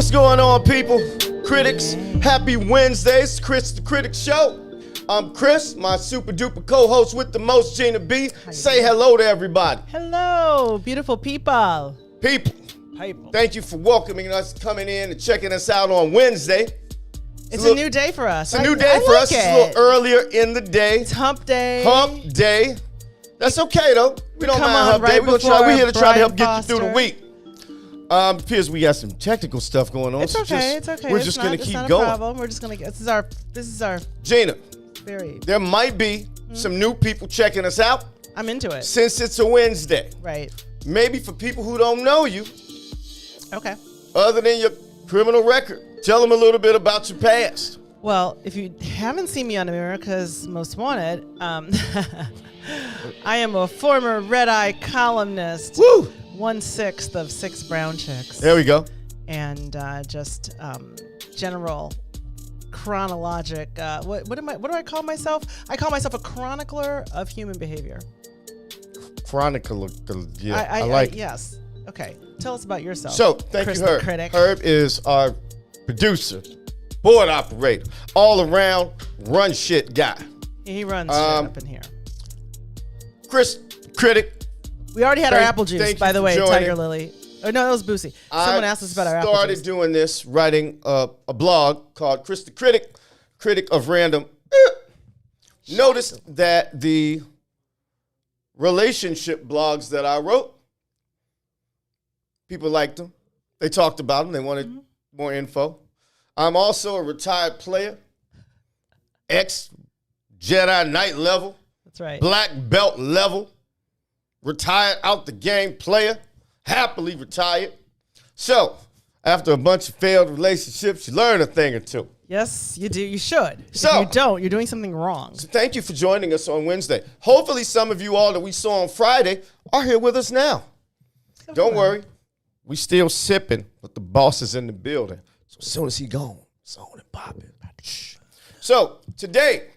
What's going on, people? Critics, happy Wednesday. It's Kris the Critic show. I'm Kris, my super duper co-host with the most, Gina B. Say hello to everybody. Hello, beautiful people. People, thank you for welcoming us, coming in and checking us out on Wednesday. It's a new day for us. It's a new day for us. It's a little earlier in the day. It's hump day. Hump day. That's okay, though. We don't mind hump day. We're here to try to help get you through the week. Appears we got some technical stuff going on. It's okay. It's okay. We're just gonna keep going. Problem. We're just gonna get. This is our. Gina. Very. There might be some new people checking us out. I'm into it. Since it's a Wednesday. Right. Maybe for people who don't know you. Okay. Other than your criminal record, tell them a little bit about your past. Well, if you haven't seen me on America's Most Wanted, I am a former Red Eye columnist. Woo! 1/6 of 6 brown chicks. There we go. And just general chronologic. What do I call myself? I call myself a chronicler of human behavior. Chronicler, yeah, I like. Yes. Okay. Tell us about yourself. So thank Kris you, Herb. The Critic. Herb is our producer, board operator, all around run shit guy. He runs shit up in here. Kris Critic. We already had our apple juice, by the way, Tiger Lily. Oh, no, that was Boosie. Someone asked us about our apple juice. I started doing this, writing a blog called Kris the Critic, Critic of Random. Noticed that the relationship blogs that I wrote, people liked them. They talked about them. They wanted more info. I'm also a retired player, ex-Jedi Knight level. That's right. Black belt level. Retired out the game player, happily retired. So, after a bunch of failed relationships, you learn a thing or two. Yes, you do. You should. So, if you don't, you're doing something wrong. So thank you for joining us on Wednesday. Hopefully some of you all that we saw on Friday are here with us now. Don't worry. We still sipping, but the boss is in the building. So as soon as he gone, it's on and popping. So, today,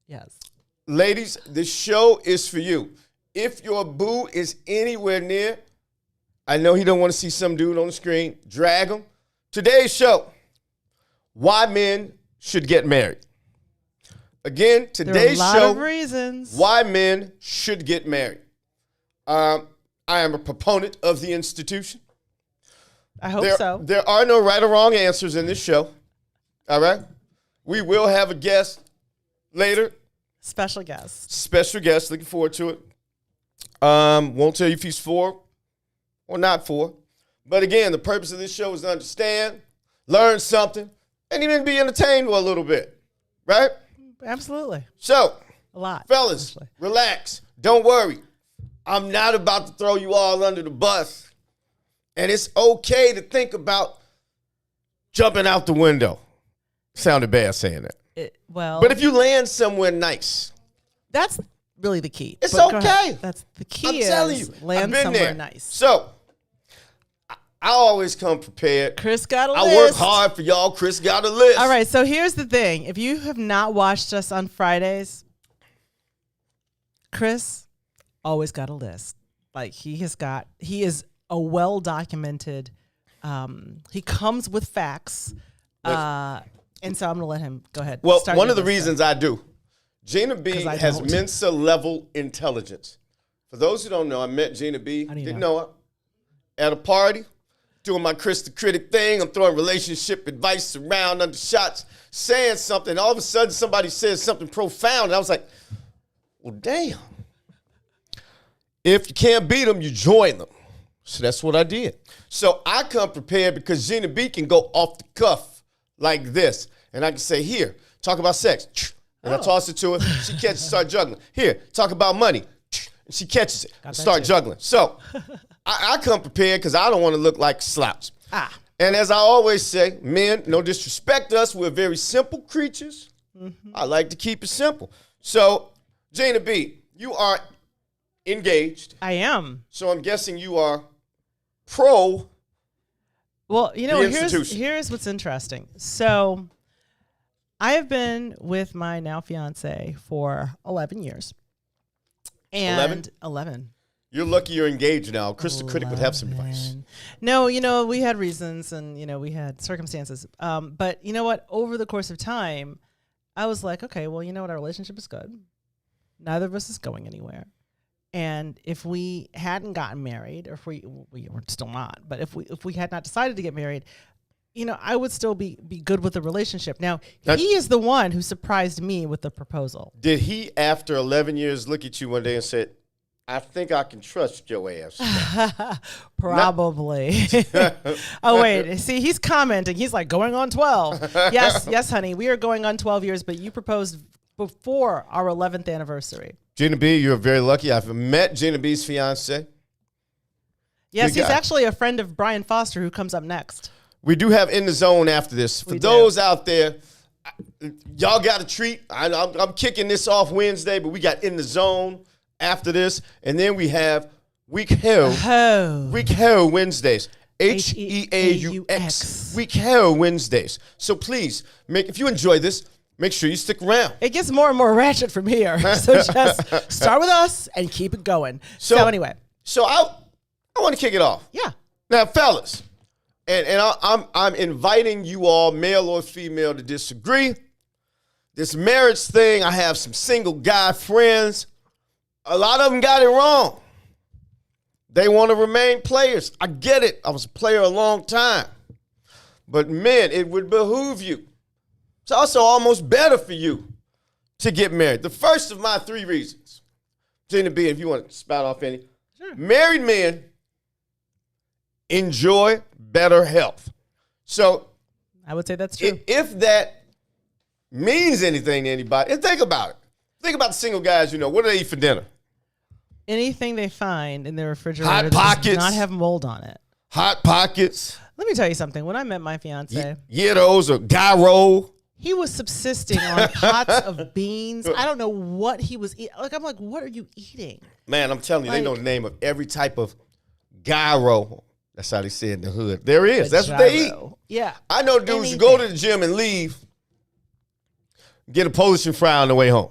yes, ladies, this show is for you. If your boo is anywhere near, I know he don't want to see some dude on the screen, drag him. Today's show, why men should get married. Again, today's show, there are a lot of reasons why men should get married. I am a proponent of the institution. I hope so. There are no right or wrong answers in this show. All right? We will have a guest later. Special guest. Special guest. Looking forward to it. Won't tell you if he's for or not for. But again, the purpose of this show is to understand, learn something, and even be entertained for a little bit. Right? Absolutely. So, a lot. Fellas, relax. Don't worry. I'm not about to throw you all under the bus. And it's okay to think about jumping out the window. Sounded bad saying that. But if you land somewhere nice. That's really the key. It's okay. That's the key. I'm telling you, land somewhere nice. So, I always come prepared. Kris got a list. I work hard for y'all. Kris got a list. All right, so here's the thing. If you have not watched us on Fridays, Kris always got a list. Like he is a well-documented, he comes with facts. And so I'm going to let him go ahead. Well, one of the reasons I do. Gina B has Mensa level intelligence. For those who don't know, I met Gina B. Didn't know her. At a party, doing my Kris the Critic thing. I'm throwing relationship advice around under shots, saying something. All of a sudden, somebody says something profound. And I was like, well, damn. If you can't beat them, you join them. So that's what I did. So I come prepared because Gina B can go off the cuff like this. And I can say, here, talk about sex. And I toss it to her. She catches, start juggling. Here, talk about money. And she catches it, start juggling. So I come prepared because I don't want to look like slouch. And as I always say, men, no disrespect to us. We're very simple creatures. I like to keep it simple. So, Gina B, you are engaged. I am. So I'm guessing you are pro. Well, you know, here's what's interesting. So I have been with my now fiance for 11 years. And 11? You're lucky you're engaged now. Kris the Critic would have some advice. No, we had reasons and, we had circumstances. But you know what? Over the course of time, I was like, okay, well, you know what? Our relationship is good. Neither of us is going anywhere. And if we hadn't gotten married, or if we were still not, but if we had not decided to get married, I would still be good with the relationship. Now, he is the one who surprised me with the proposal. Did he, after 11 years, look at you one day and said, I think I can trust your ass? Probably. Oh, wait. See, he's commenting. He's like, going on 12. Yes, honey. We are going on 12 years, but you proposed before our 11th anniversary. Gina B, you're very lucky. I've met Gina B's fiance. Yes, he's actually a friend of Brian Foster, who comes up next. We do have In the Zone after this. For those out there, y'all got a treat. I'm kicking this off Wednesday, but we got In the Zone after this. And then we have Week Hell Wednesdays. Heaux. Week Hell Wednesdays. So please, if you enjoy this, make sure you stick around. It gets more and more ratchet from here. So just start with us and keep it going. So anyway. So I want to kick it off. Yeah. Now, fellas, and I'm inviting you all, male or female, to disagree. This marriage thing, I have some single guy friends. A lot of them got it wrong. They want to remain players. I get it. I was a player a long time. But men, it would behoove you. It's also almost better for you to get married. The first of my 3 reasons, Gina B, if you want to spout off any. Sure. Married men enjoy better health. So I would say that's true. If that means anything to anybody, and think about it. Think about the single guys, what do they eat for dinner? Anything they find in their refrigerator Hot Pockets. Does not have mold on it. Hot Pockets. Let me tell you something. When I met my fiance, Gyros or gyro. He was subsisting on pots of beans. I don't know what he was eating. I'm like, what are you eating? Man, I'm telling you, they know the name of every type of gyro. That's how they say it in the hood. There is. That's what they eat. Yeah. I know dudes who go to the gym and leave, get a Polish and fry on the way home.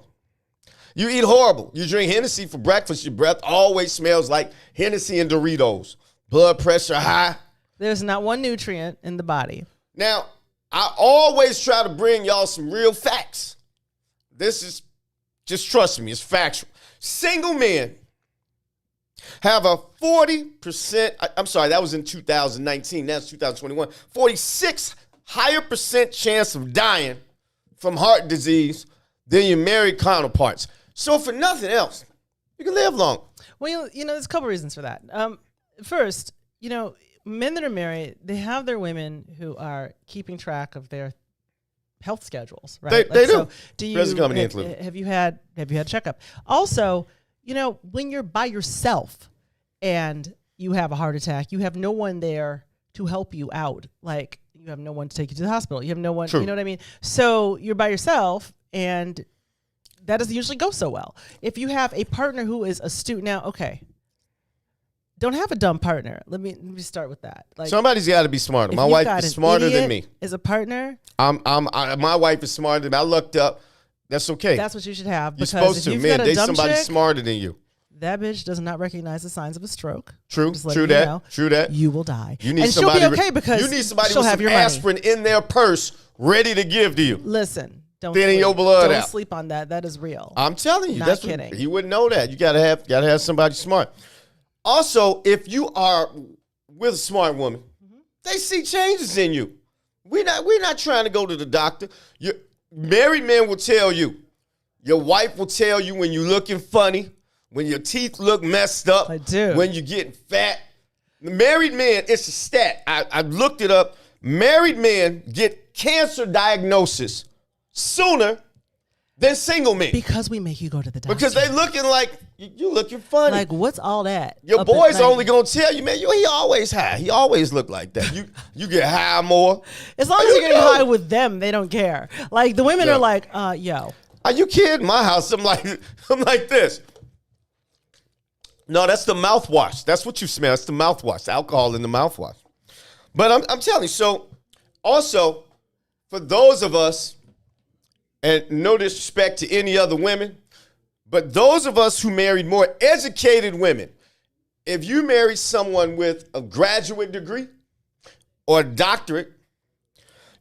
You eat horrible. You drink Hennessy for breakfast. Your breath always smells like Hennessy and Doritos. Blood pressure high. There's not one nutrient in the body. Now, I always try to bring y'all some real facts. This is, just trust me, it's factual. Single men have a 40%, I'm sorry, that was in 2019, that's 2021, 46 higher percent chance of dying from heart disease than your married counterparts. So for nothing else, you can live long. Well, there's a couple reasons for that. First, men that are married, they have their women who are keeping track of their health schedules, right? They do. So do you have you had a checkup? Also, when you're by yourself and you have a heart attack, you have no one there to help you out. Like, you have no one to take you to the hospital. You have no one, True. You know what I mean? So you're by yourself, and that doesn't usually go so well. If you have a partner who is astute, now, okay, don't have a dumb partner. Let me start with that. Like, somebody's got to be smarter. My wife is smarter than me. As a partner, my wife is smarter than me. I looked up. That's okay. That's what you should have. You're supposed to. Man, date somebody smarter than you. That bitch does not recognize the signs of a stroke. True that. You will die. You need and somebody, she'll be okay because you need somebody she'll with have some your aspirin money in their purse ready to give to you. Listen, don't thinning your blood don't out. sleep on that. That is real. I'm telling you, not that's kidding. He wouldn't know that. You gotta have somebody smart. Also, if you are with a smart woman, they see changes in you. We're not trying to go to the doctor. Married men will tell you. Your wife will tell you when you're looking funny, when your teeth look messed up, I do. When you're getting fat. Married men, it's a stat. I looked it up. Married men get cancer diagnosis sooner than single men. Because we make you go to the doctor. Because they looking like, you looking funny. Like, what's all that? Your boy's only going to tell you, man, he always high. He always look like that. You get high more. As long as you're getting high with them, they don't care. Like, the women are like, yo. Are you kidding? My house, I'm like this. No, that's the mouthwash. That's what you smell. It's the mouthwash. The alcohol in the mouthwash. But I'm telling you, so also, for those of us, and no disrespect to any other women, but those of us who married more educated women, if you marry someone with a graduate degree or a doctorate,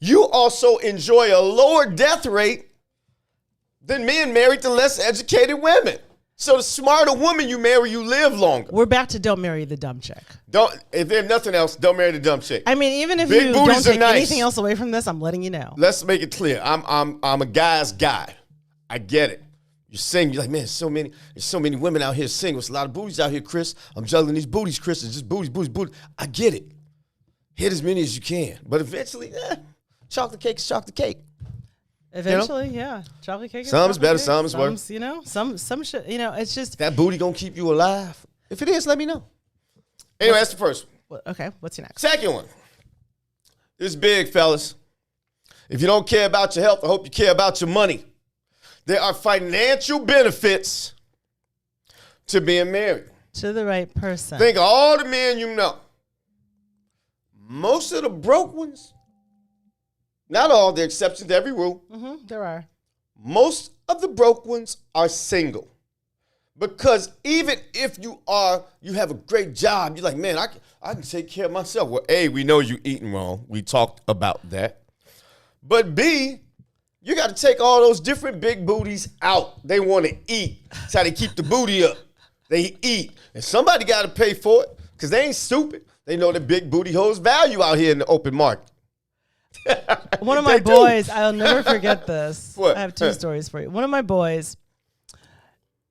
you also enjoy a lower death rate than men married to less educated women. So the smarter woman you marry, you live longer. We're back to don't marry the dumb chick. If there's nothing else, don't marry the dumb chick. I mean, even if you don't take anything else away from this, I'm letting you know. Let's make it clear. I'm a guy's guy. I get it. You sing, you're like, man, there's so many women out here singing. There's a lot of booties out here, Kris. I'm juggling these booties, Kris. It's just booties. I get it. Hit as many as you can. But eventually, chocolate cake is chocolate cake. Eventually, yeah. Chocolate cake is Some's better, cake. some's worse. You know, some shit, you know, it's just. That booty gonna keep you alive? If it is, let me know. Anyway, that's the first one. Okay, what's your next? Second one. This is big, fellas. If you don't care about your health, I hope you care about your money. There are financial benefits to being married. To the right person. Think of all the men you know. Most of the broke ones, not all, there are exceptions to every rule. There are. Most of the broke ones are single. Because even if you have a great job, you're like, man, I can take care of myself. Well, A, we know you're eating wrong. We talked about that. But B, you got to take all those different big booties out. They want to eat. That's how they keep the booty up. They eat. And somebody got to pay for it because they ain't stupid. They know that big booty holds value out here in the open market. One of my boys, I'll never forget this. What? I have two stories for you. One of my boys,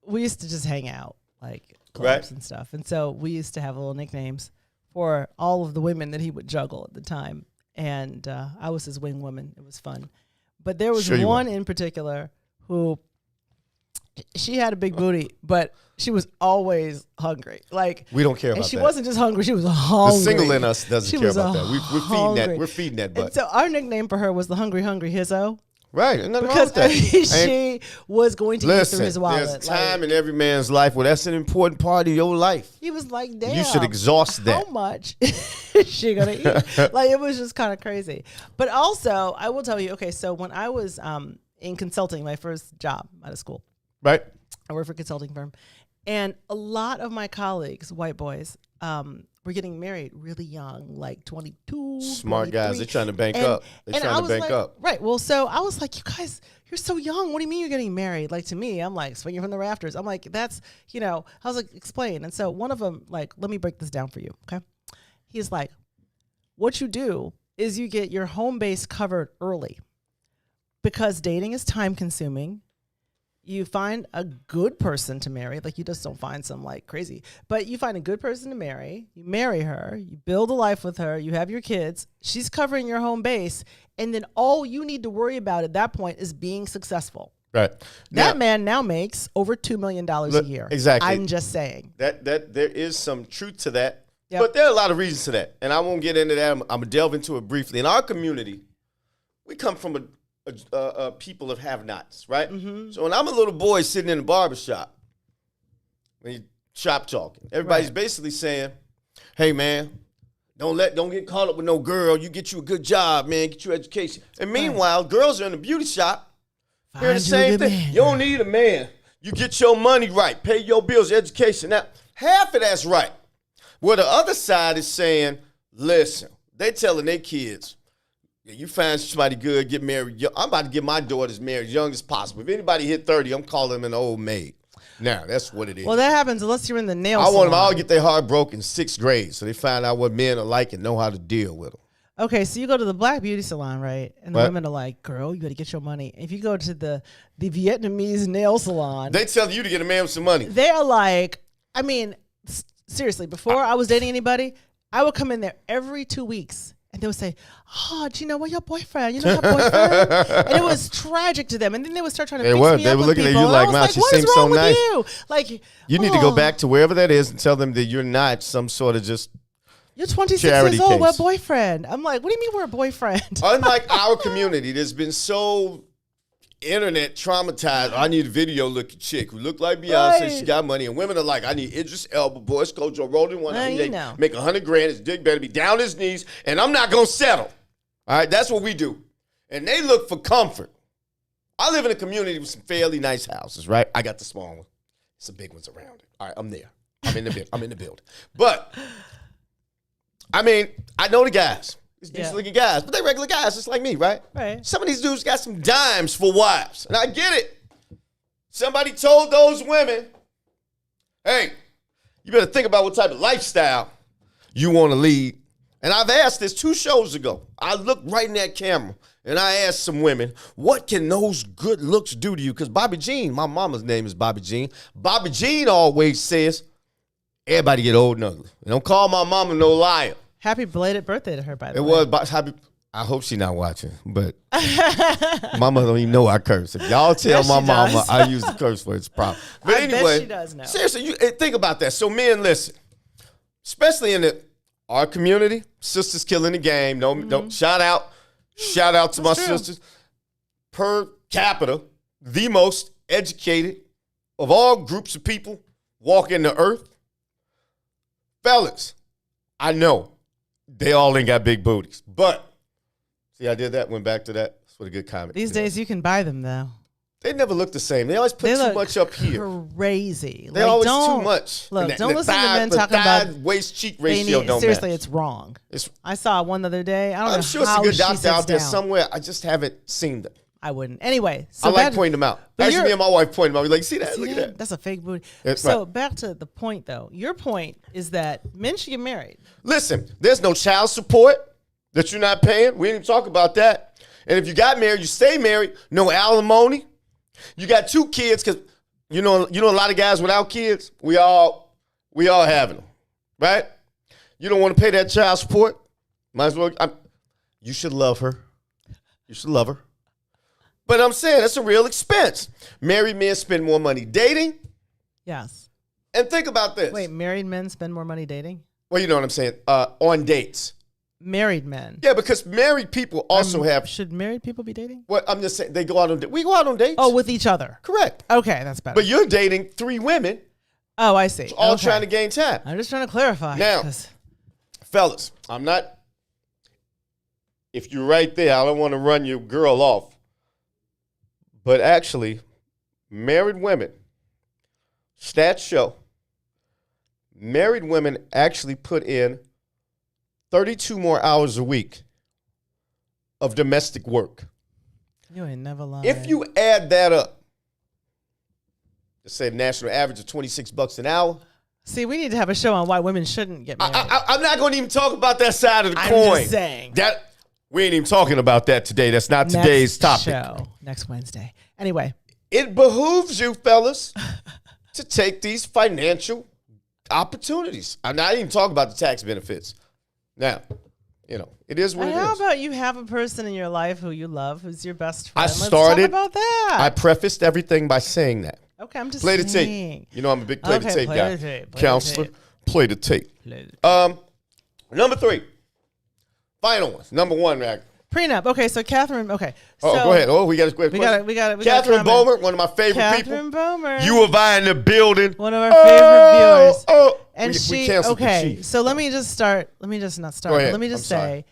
we used to just hang out, like clubs and stuff. And so we used to have little nicknames for all of the women that he would juggle at the time. And I was his wing woman. It was fun. But there was one in particular who, she had a big booty, but she was always hungry. Like, we don't care about that. And she wasn't just hungry, she was hungry. The single in us doesn't care about that. We're feeding that butt. And so our nickname for her was the Hungry Hizzo. Right, and nothing wrong with that. She was going to eat through his wallet. There's time in every man's life where that's an important part of your life. He was like, damn. You should exhaust that. How much is she going to eat? Like, it was just kind of crazy. But also, I will tell you, okay, so when I was in consulting, my first job out of school. Right. I worked for a consulting firm. And a lot of my colleagues, white boys, were getting married really young, like 22. Smart guys. They're trying to bank up. They're trying to bank up. Right. Well, so I was like, you guys, you're so young. What do you mean you're getting married? Like, to me, I'm like swinging from the rafters. I'm like, that's, you know, I was like, explain. And so one of them, like, let me break this down for you. Okay. He's like, what you do is you get your home base covered early because dating is time consuming. You find a good person to marry. Like, you just don't find some like crazy, but you find a good person to marry. You marry her, you build a life with her, you have your kids. She's covering your home base. And then all you need to worry about at that point is being successful. Right. That man now makes over $2 million a year. Exactly. I'm just saying. That there is some truth to that. Yep. But there are a lot of reasons to that. And I won't get into that. I'm going to delve into it briefly. In our community, we come from a people of have-nots, right? Mm-hmm. So when I'm a little boy sitting in the barbershop, when you shop talking, everybody's basically saying, hey, man, don't get caught up with no girl. You get you a good job, man. Get your education. And meanwhile, girls are in the beauty shop. Hearing the same thing. You don't need a man. You get your money right. Pay your bills, education. Now, half of that's right. Where the other side is saying, listen, they telling their kids, you find somebody good, get married. I'm about to get my daughters married as young as possible. If anybody hit 30, I'm calling them an old maid. Now, that's what it is. Well, that happens unless you're in the nail salon. I want them all to get their heart broken in 6th grade so they find out what men are like and know how to deal with them. Okay, so you go to the black beauty salon, right? And the women are like, girl, you got to get your money. If you go to the Vietnamese nail salon. They tell you to get a man with some money. They are like, I mean, seriously, before I was dating anybody, I would come in there every 2 weeks. And they would say, oh, Gina, where's your boyfriend? You know your boyfriend? And it was tragic to them. And then they would start trying to fix me up with people. They were looking at you like, wow, she seems so nice. You? Like, you need to go back to wherever that is and tell them that you're not some sort of just you're 26 years old, we're a boyfriend. I'm like, what do you mean we're a boyfriend? Unlike our community, that's been so internet traumatized. I need a video looking chick who look like Beyonce. Right. She got money, and women are like, I need Idris Elba, boys, go Joe Rogan one. Make $100,000. His dick better be down his knees, and I'm not gonna settle. All right, that's what we do. And they look for comfort. I live in a community with some fairly nice houses, right? I got the small one. Some big ones around it. All right, I'm there. I'm in the building. But, I mean, I know the guys. These decent-looking guys. But they regular guys just like me, right? Right. Some of these dudes got some dimes for wives. And I get it. Somebody told those women, hey, you better think about what type of lifestyle you want to lead. And I've asked this 2 shows ago. I looked right in that camera, and I asked some women, what can those good looks do to you? Because Bobby Jean, my mama's name is Bobby Jean. Bobby Jean always says, everybody get old and ugly. And don't call my mama no liar. Happy belated birthday to her, by the way. It was happy. I hope she's not watching, but mama don't even know I curse. If y'all tell my mama I use the curse word, it's a problem. But anyway, bet she does know. Seriously, think about that. So men, listen, especially in our community, sisters killing the game. No, shout out to my sisters. Per capita, the most educated of all groups of people walking the earth. Fellas, I know they all ain't got big booties, but see, I did that, went back to that. That's what a good comment. These days you can buy them, though. They never look the same. They always put too much up here. Crazy. They always too much. Look, don't listen to men talking about waist-cheek ratio don't seriously, match. It's wrong. I saw one the other day. I'm sure it's a good doctor out there somewhere. I just haven't seen them. I wouldn't. Anyway. So I like pointing them out. Actually, me and my wife pointed them out. We're like, see that? Look at that. That's a fake booty. So back to the point, though. Your point is that men should get married. Listen, there's no child support that you're not paying. We didn't even talk about that. And if you got married, you stay married. No alimony. You got 2 kids because you know a lot of guys without kids. We all having them, right? You don't want to pay that child support. Might as well. You should love her. You should love her. But I'm saying it's a real expense. Married men spend more money dating. Yes. And think about this. Wait, married men spend more money dating? Well, you know what I'm saying. On dates. Married men. Yeah, because married people also have. Should married people be dating? Well, I'm just saying they go out on dates. We go out on dates. Oh, with each other. Correct. Okay, that's better. But you're dating 3 women. Oh, I see. All trying to gain time. I'm just trying to clarify. Now, fellas, I'm not. If you're right there, I don't want to run your girl off. But actually, married women, stats show, married women actually put in 32 more hours a week of domestic work. You ain't never lied. If you add that up, let's say the national average of $26 an hour. See, we need to have a show on why women shouldn't get married. I'm not going to even talk about that side of the coin. I'm just saying. We ain't even talking about that today. That's not today's topic. Next Wednesday. Anyway. It behooves you, fellas, to take these financial opportunities. I'm not even talking about the tax benefits. Now, it is what it is. How about you have a person in your life who you love, who's your best friend? Let's talk about that. I prefaced everything by saying that. Okay, I'm just play the saying. tape. I'm a big play the tape guy. Counselor, play the tape. Number 3. Final one. Number 1, Rag. Prenup. Okay, so Catherine. Okay. So go ahead. We got a quick question. We got Catherine Bomer, one of my favorite people. Catherine Bomer. You and I in the building. One of our favorite viewers. And we canceled the chief. So let me just start. Let me just not start. Let me just say,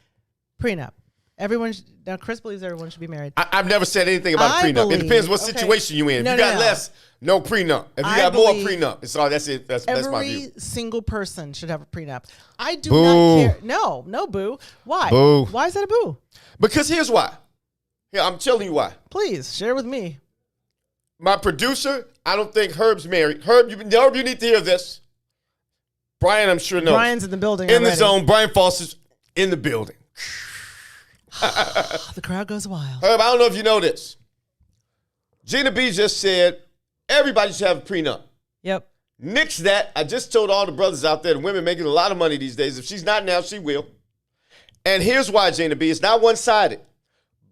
prenup. Everyone now, Kris believes everyone should be married. I've never said anything about a prenup. It depends what situation you're in. If you got less, no prenup. If you got more, prenup. That's it. That's my view. Every single person should have a prenup. I do not care. No, boo. Why? Boo. Why is that a boo? Because here's why. Here, I'm telling you why. Please share with me. My producer, I don't think Herb's married. Herb, you need to hear this. Brian, I'm sure knows. Brian's in the building. In the zone. Brian Foster's in the building. The crowd goes wild. Herb, I don't know if you know this. Gina B just said everybody should have a prenup. Yep. Nix that. I just told all the brothers out there, the women making a lot of money these days. If she's not now, she will. And here's why, Gina B. It's not one-sided.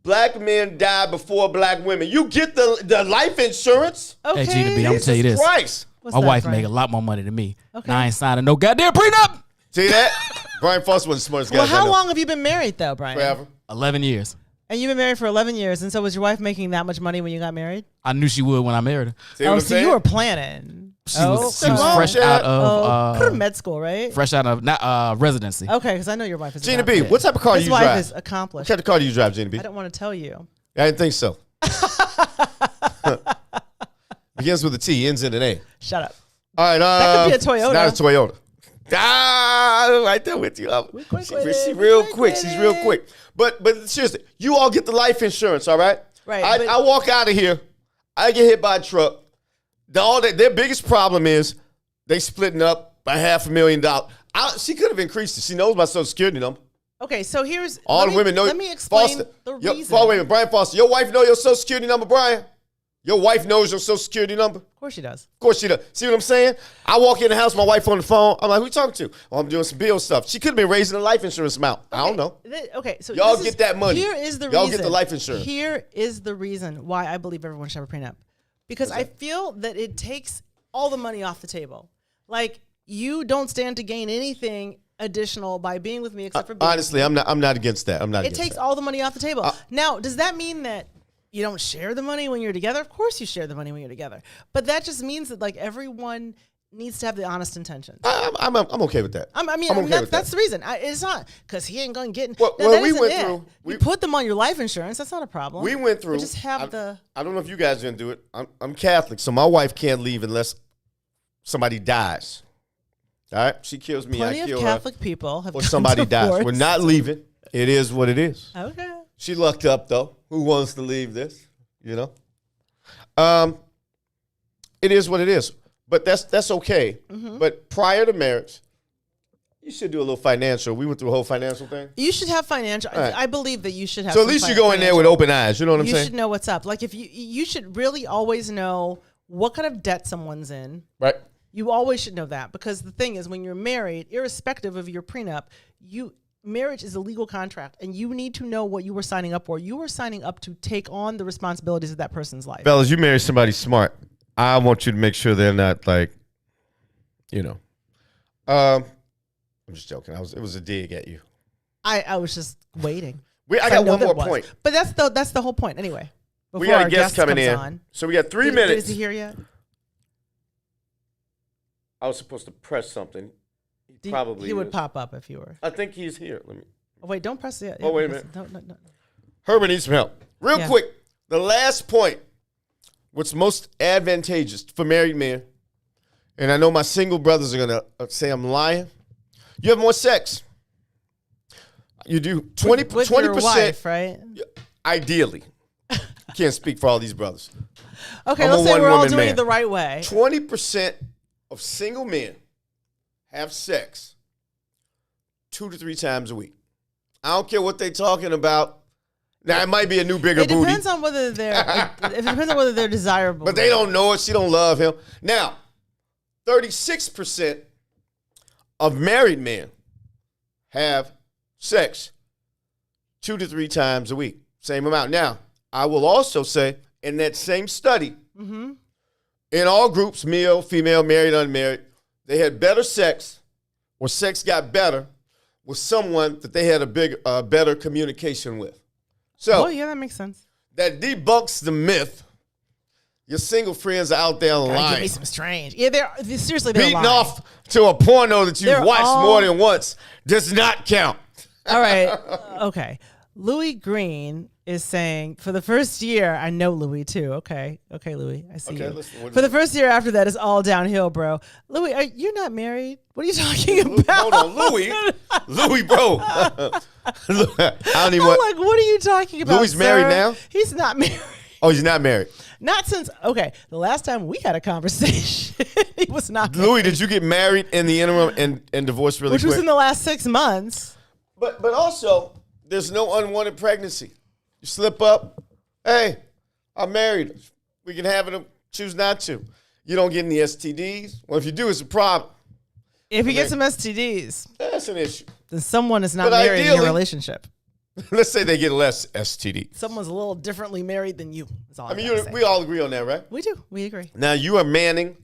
Black men die before black women. You get the life insurance. Okay. Hey, Gina B, I'm going to tell you this. Christ. My wife make a lot more money than me. Okay. Now I ain't signing no goddamn prenup. See that? Brian Foster was the smartest guy. Well, how long have you been married, though, Brian? Forever. 11 years. And you've been married for 11 years, and so was your wife making that much money when you got married? I knew she would when I married her. So you were planning. She was fresh out of med school, right? Fresh out of residency. Okay, because I know your wife is Gina B, what type of car do you drive? His wife is accomplished. What type of car do you drive, Gina B? I don't want to tell you. I didn't think so. Begins with a T, ends in an A. Shut up. All right. That could be a Toyota. It's not a Toyota. Right there with you. She's real quick. She's real quick. But seriously, you all get the life insurance, all right? Right. I walk out of here. I get hit by a truck. Their biggest problem is they splitting up by $500,000. She could have increased it. She knows my Social Security number. Okay, so here's all the women know. Let me explain the reason. Wait a minute, Brian Foster. Your wife know your Social Security number, Brian? Your wife knows your Social Security number? Of course she does. Of course she does. See what I'm saying? I walk in the house, my wife on the phone. I'm like, who you talking to? Oh, I'm doing some bill stuff. She could have been raising the life insurance amount. Okay. I don't know. Okay, so y'all get that money. Here is the y'all reason. Get the life insurance. Here is the reason why I believe everyone should have a prenup. Because I feel that it takes all the money off the table. Like, you don't stand to gain anything additional by being with me except for being honestly, I'm not against that. It takes all the money off the table. Now, does that mean that you don't share the money when you're together? Of course you share the money when you're together. But that just means that like everyone needs to have the honest intention. I'm okay with that. That's the reason. It's not because he ain't going to get. We went through. You put them on your life insurance. That's not a problem. We went through. We just have I don't know if you guys are going to do it. I'm Catholic, so my wife can't leave unless somebody dies. All right? She kills me, Plenty I kill of Catholic people have or somebody dies. We're not leaving. It is what it is. Okay. She lucked up, though. Who wants to leave this? You know? It is what it is. But that's okay. Mm-hmm. But prior to marriage, you should do a little financial. We went through a whole financial thing. You should have financial. Right. I believe that you should have. So at least you go in there with open eyes. You know what I'm saying? You should know what's up. Like if you should really always know what kind of debt someone's in. Right. You always should know that because the thing is, when you're married, irrespective of your prenup, marriage is a legal contract, and you need to know what you were signing up for. You were signing up to take on the responsibilities of that person's life. Fellas, you marry somebody smart. I want you to make sure they're not like, you know. I'm just joking. It was a dig at you. I was just waiting. I got one more point. But that's the whole point anyway. We got a guest coming in. So we got 3 minutes. Is he here yet? I was supposed to press something. He would pop up if you were. I think he's here. Let me. Oh, wait, don't press it. Oh, wait a minute. No. Herman needs some help. Real quick, the last point, what's most advantageous for married men, and I know my single brothers are going to say I'm lying, you have more sex. You do 20%. With your wife, right? Ideally. Can't speak for all these brothers. Okay, let's say we're all doing it the right way. 20% of single men have sex 2 to 3 times a week. I don't care what they're talking about. Now, it might be a new, bigger booty. It depends on whether they're desirable. But they don't know it. She don't love him. Now, 36% of married men have sex 2 to 3 times a week. Same amount. Now, I will also say, in that same study, in all groups, male, female, married, unmarried, they had better sex, or sex got better with someone that they had a better communication with. So, yeah, that makes sense. That debunks the myth. Your single friends are out there lying. Give me some strange. Yeah, they're seriously beating lying. off to a porno that you've watched more than once does not count. All right. Okay. Louis Green is saying, for the first year, I know Louis too. Okay, Louis, I see you. Listen, for the first year after that, it's all downhill, bro. Louis, you're not married. What are you talking about? Hold on, Louis, bro. I don't even. I'm like, what are you talking about? Louis married now? He's not married. Oh, he's not married. Not since the last time we had a conversation, he was not married. Louis, did you get married in the interim and divorced really quick? Which was in the last 6 months. But also, there's no unwanted pregnancy. You slip up, hey, I'm married. We can have it or choose not to. You don't get any STDs. Well, if you do, it's a problem. If you get some STDs, that's an issue. Then someone is not married in your relationship. Let's say they get less STD. Someone's a little differently married than you. Is all we all agree on that, right? We do. We agree. Now, you are manning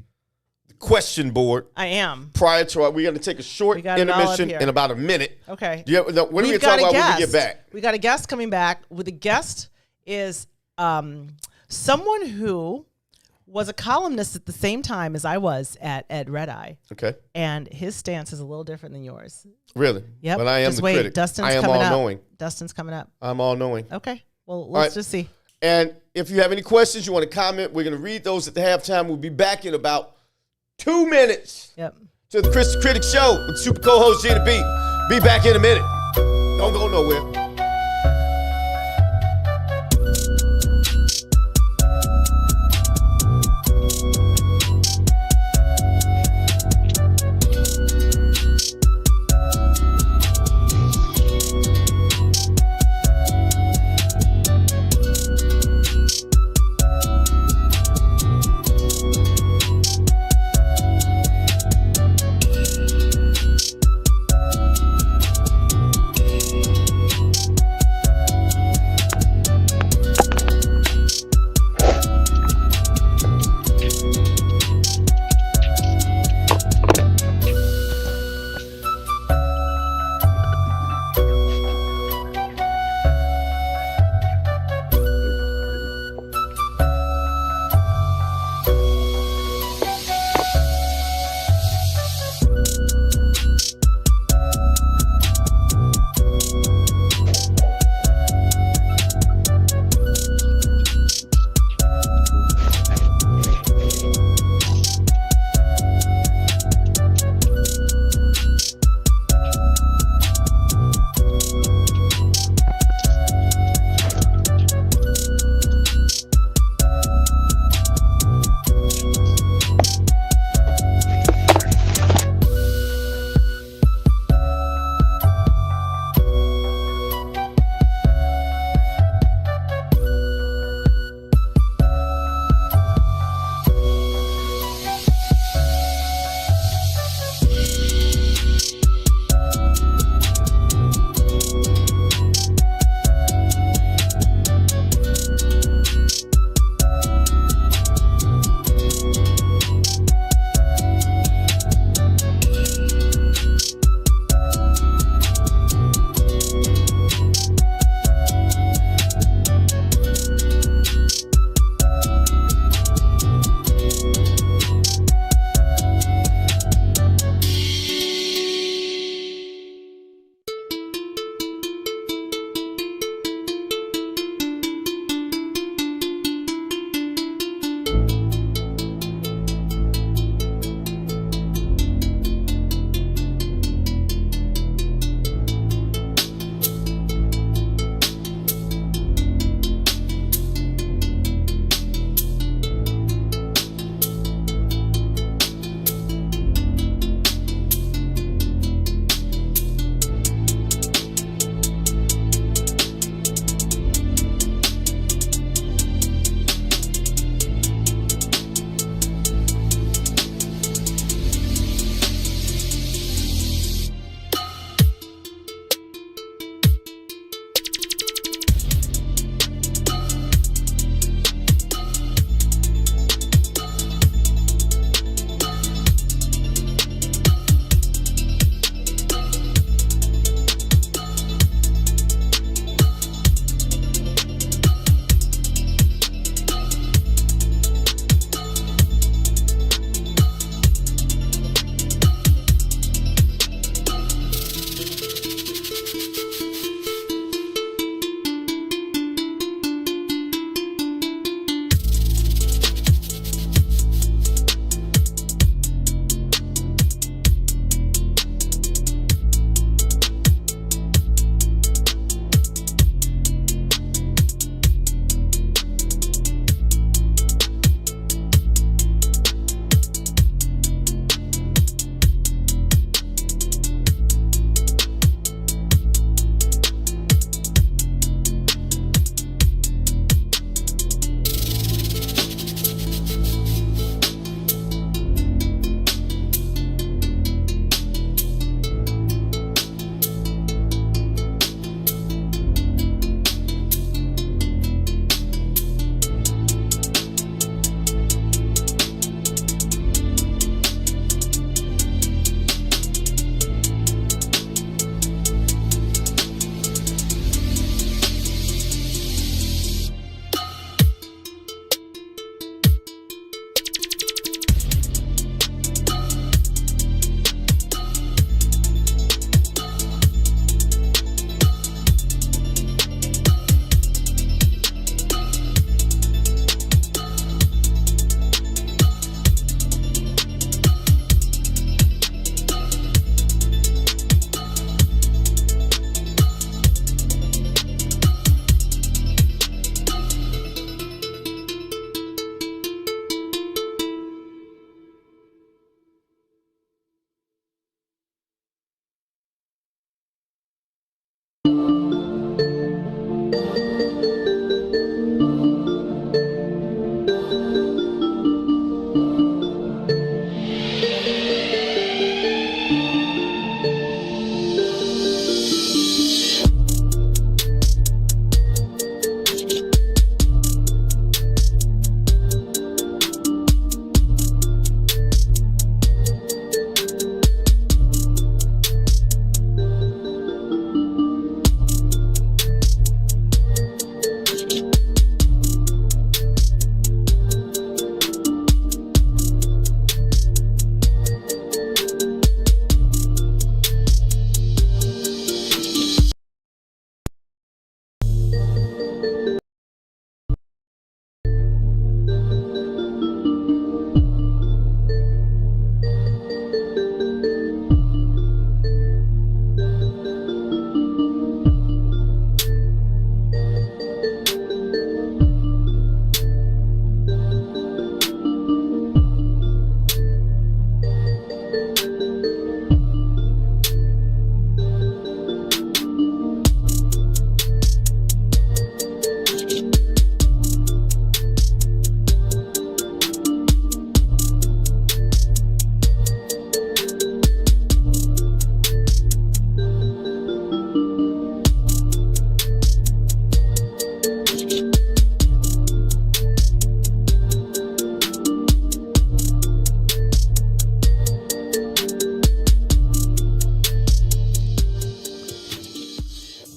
the question board. I am. Prior to we're going to take a short intermission in about a minute. Okay. What are we going to talk about when we get back? We got a guest coming back. The guest is someone who was a columnist at the same time as I was at Red Eye. Okay. And his stance is a little different than yours. Really? Yep. But I am the critic. Dustin's I am coming all-knowing. Dustin's coming up. I'm all-knowing. Okay. Well, let's just see. And if you have any questions, you want to comment, we're going to read those at the halftime. We'll be back in about 2 minutes. Yep. To the Kris the Critic Show with super co-host Gina B. Be back in a minute. Don't go nowhere.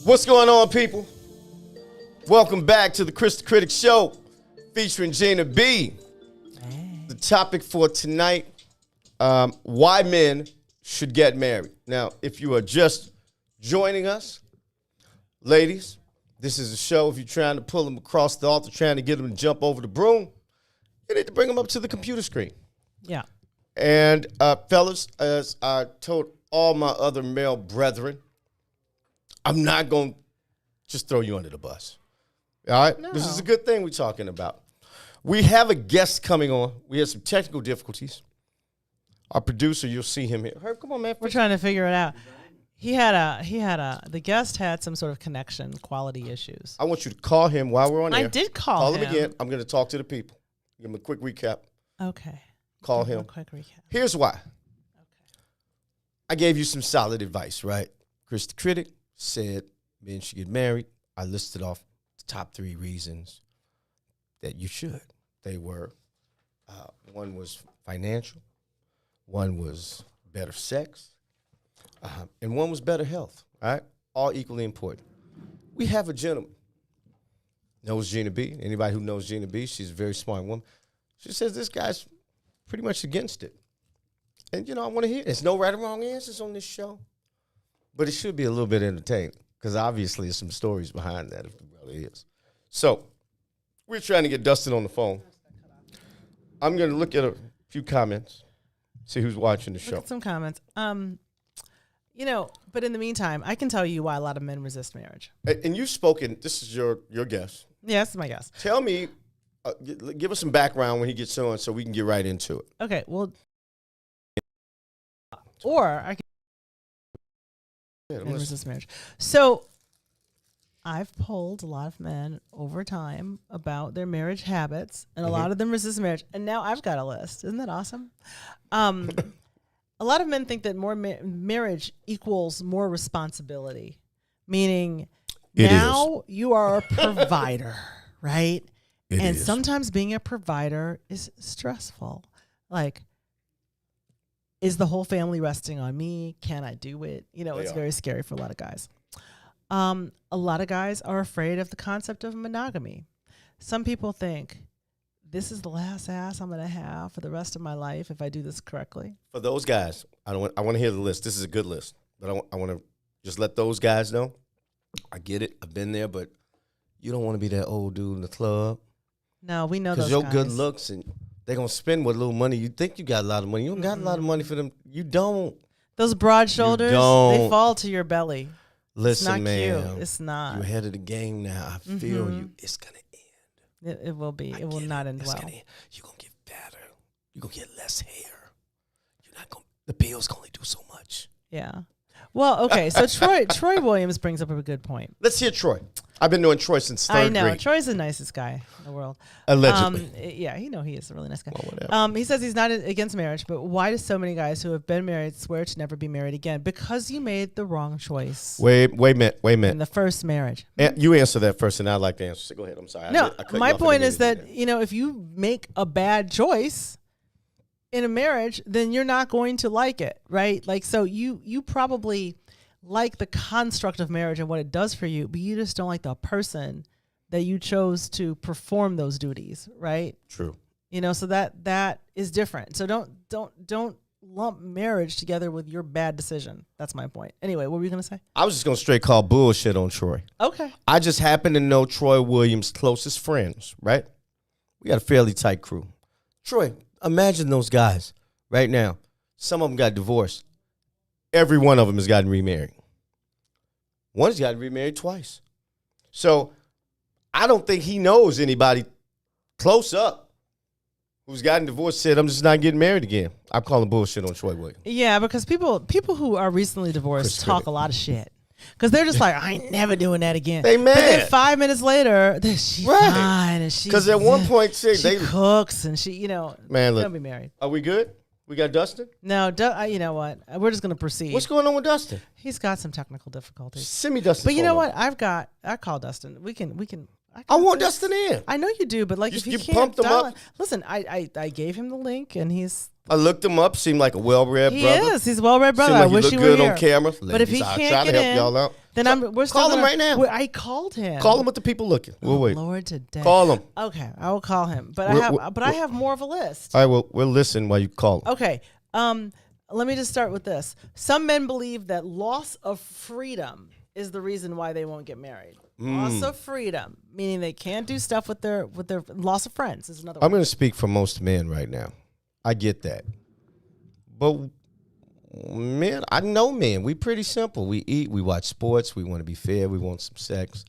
What's going on, people? Welcome back to the Kris the Critic Show featuring Gina B. The topic for tonight, why men should get married. Now, if you are just joining us, ladies, this is a show. If you're trying to pull them across the altar, trying to get them to jump over the broom, you need to bring them up to the computer screen. Yeah. And fellas, as I told all my other male brethren, I'm not going to just throw you under the bus. All right? No. This is a good thing we're talking about. We have a guest coming on. We had some technical difficulties. Our producer, you'll see him here. Herb, come on, man. We're trying to figure it out. The guest had some sort of connection quality issues. I want you to call him while we're on air. I did call him. Call him again. I'm going to talk to the people. Give him a quick recap. Okay. Call him. A quick recap. Here's why. Okay. I gave you some solid advice, right? Kris the Critic said men should get married. I listed off the top 3 reasons that you should. They were, one was financial, one was better sex, and one was better health, all right? All equally important. We have a gentleman, knows Gina B. Anybody who knows Gina B, she's a very smart woman. She says this guy's pretty much against it. And, I want to hear it. There's no right or wrong answers on this show. But it should be a little bit entertaining because obviously there's some stories behind that if there really is. So we're trying to get Dustin on the phone. I'm going to look at a few comments, see who's watching the show. Look at some comments. But in the meantime, I can tell you why a lot of men resist marriage. And you've spoken. This is your guess. Yes, my guess. Tell me, give us some background when he gets on so we can get right into it. Okay, well, or I can resist marriage. So I've polled a lot of men over time about their marriage habits, and a lot of them resist marriage. And now I've got a list. Isn't that awesome? A lot of men think that more marriage equals more responsibility, meaning now you are a provider, right? And sometimes being a provider is stressful. Like, is the whole family resting on me? Can I do it? It's very scary for a lot of guys. A lot of guys are afraid of the concept of monogamy. Some people think this is the last ass I'm going to have for the rest of my life if I do this correctly. For those guys, I want to hear the list. This is a good list, but I want to just let those guys know. I get it. I've been there, but you don't want to be that old dude in the club. No, we know those guys. Because your good looks and they're going to spend what little money. You think you got a lot of money. You don't got a lot of money for them. You don't. Those broad shoulders, they fall to your belly. Listen, it's not man. Cute. It's not. You're ahead of the game now. I feel you. It's going to end. It will be. It will not end well. You're going to get fatter. You're going to get less hair. You're not going. The pills can only do so much. Yeah. Well, okay. So Troy Williams brings up a good point. Let's hear Troy. I've been knowing Troy since third grade. I know. Troy's the nicest guy in the world. Allegedly. Yeah, he is a really nice guy. Well, whatever. He says he's not against marriage, but why do so many guys who have been married swear to never be married again? Because you made the wrong choice. Wait a minute. In the first marriage. You answer that first, and I'd like to answer. Go ahead. I'm sorry. No, my point is that, if you make a bad choice in a marriage, then you're not going to like it, right? Like, so you probably like the construct of marriage and what it does for you, but you just don't like the person that you chose to perform those duties, right? True. So that is different. So don't lump marriage together with your bad decision. That's my point. Anyway, what were you going to say? I was just going to straight call bullshit on Troy. Okay. I just happen to know Troy Williams' closest friends, right? We got a fairly tight crew. Troy, imagine those guys right now. Some of them got divorced. Every one of them has gotten remarried. One's gotten remarried twice. So I don't think he knows anybody close up who's gotten divorced said, I'm just not getting married again. I'm calling bullshit on Troy Williams. Yeah, because people who are recently divorced talk a lot of shit. Because they're just like, I ain't never doing that again. They mad. But then 5 minutes later, she's fine. And because at one point, she cooks and she, man, look, they'll be married. Are we good? We got Dustin? No, you know what? We're just going to proceed. What's going on with Dustin? He's got some technical difficulties. Send me Dustin. But you know what? I call Dustin. We can I want Dustin in. I know you do, but like if you can't pumped him up. Listen, I gave him the link, and he's. I looked him up. Seemed like a well-read brother. He is. He's a well-read brother. Seemed like I wish he he looked were good here. on camera. But if he can't get in, y'all out. Then we're still call him right now. I called him. Call him with the people looking. We'll wait. Lord, today. Call him. Okay, I will call him. But I have more of a list. All right, well, we'll listen while you call him. Okay. Let me just start with this. Some men believe that loss of freedom is the reason why they won't get married. Loss of freedom, meaning they can't do stuff with their loss of friends is another one. I'm going to speak for most men right now. I get that. But men, I know men. We pretty simple. We eat, we watch sports, we want to be fed, we want some sex.